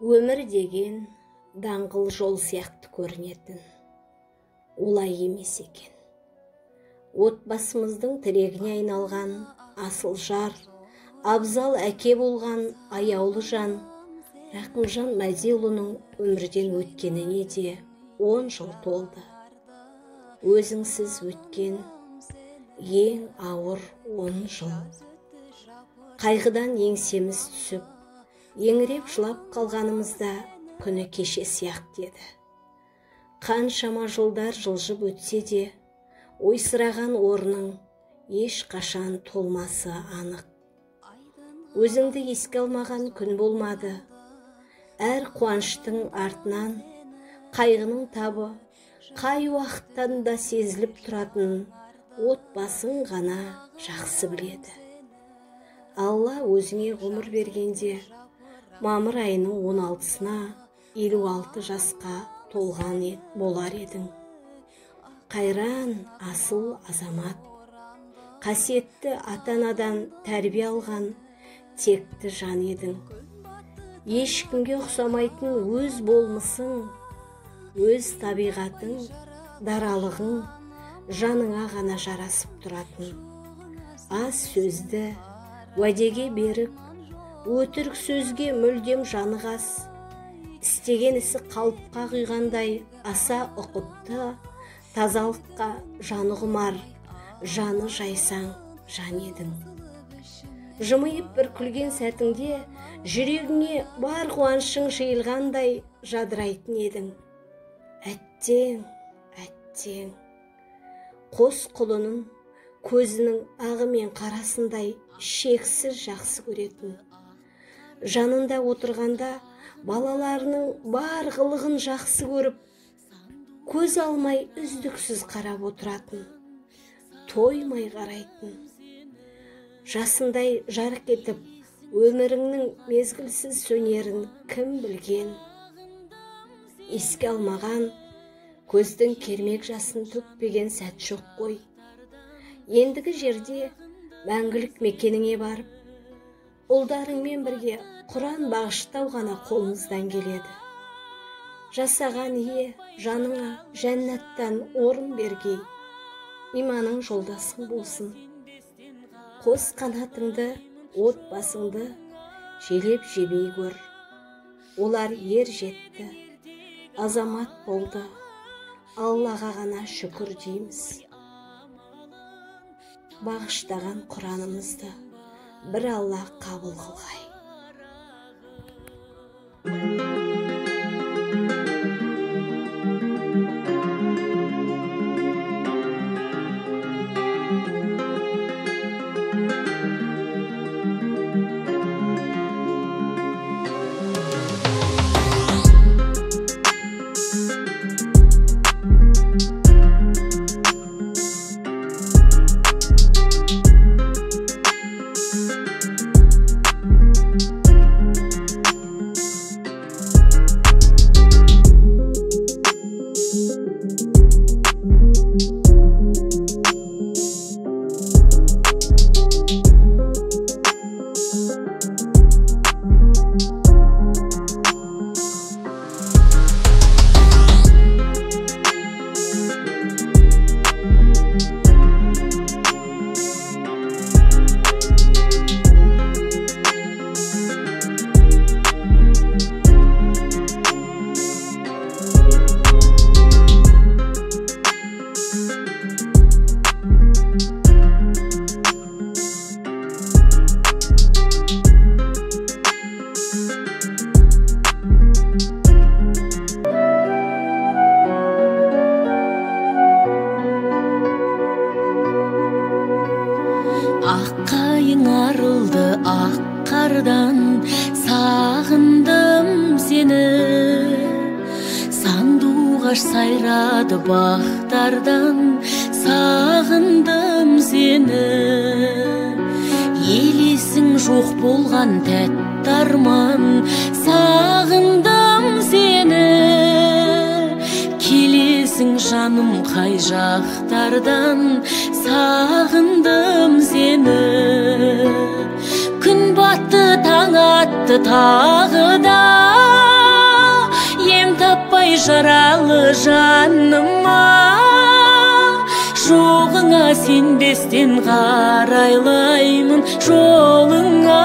Өмір деген даңғыл жол сияқты көрінетін. Олай емес екен. Отбасымыздың тірегіне айналған асыл жар, абзал әке болған аяулы жан, Рақымжан Мәдиұлының өмірден өткеніне де 10 жыл толды. Өзіңсіз өткен ең ауыр 10 жыл. Қайғыдан еңсеміз түсіп, еңіреп жылап қалғанымызда күні кеше сияқты еді. Қаншама жылдар жылжып өтсе де, ойсыраған орның еш қашан толмасы анық. Өзіңді еске алмаған күн болмады. Әр қуаныштың артынан қайғының табы қай уақыттан да сезіліп тұратын отбасың ғана жақсы біледі. Алла өзіңе ғұмыр бергенде мамыр айының 16-сына 56 жасқа толған болар едің. Қайран асыл азамат, қасиетті ата-анадан тәрбие алған текті жан едің. Ешкімге ұқсамайтын өз болмысың, өз табиғатың, даралығың жаныңа ғана жарасып тұратын. Аз сөзді, уәдеге берік, өтірік сөзге мүлдем жаны қас, істеген ісі қалыпқа құйғандай аса ұқыпты, тазалыққа жаны құмар, жаны жайсаң жан едің. Жымиып бір күлген сәтіңде жүрегіңе бар қуанышың жиылғандай жадырайтын едің. Әттең, әттең, қос құлының көзінің ағы мен қарасындай шексіз жақсы көретін. Жанында отырғанда балаларының бар қылығын жақсы көріп, көз алмай үздіксіз қарап отыратын, тоймай қарайтын. Жасындай жарық етіп, өміріңнің мезгілсіз сөнерін кім білген? Еске алмаған, көздің кермек жасын төкпеген сәт жоқ қой. Ендігі жерде мәңгілік мекеніңе барып, ұлдарыңмен бірге Құран бағыштау ғана қолымыздан келеді. Жасаған ие жаныңа жәннаттан орын бергей, иманың жолдасың болсын. Қос қанатыңды, отбасыңды желеп жебей көр. Олар ер жетті, азамат болды, Аллаға ғана шүкір дейміз. Бағыштаған Құранымызды бір Алла қабыл қылғай. Аққайың арылды ақ қардан, сағындым сені. Сандуғаш сайрады бақтардан, сағындым сені. Елесің жоқ болған тәтті арман, сағындым сені. Келесің жаным қай жақтардан, сағындым сені. Күн батты таң атты тағы да, жаралы жаныма, жоғыңа сенбестен қарайлаймын жолыңа.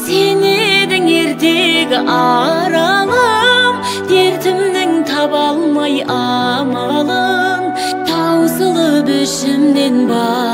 Сен едің ертегі аралым, дертімнің таба алмай амалын, таусылып ішімнен бар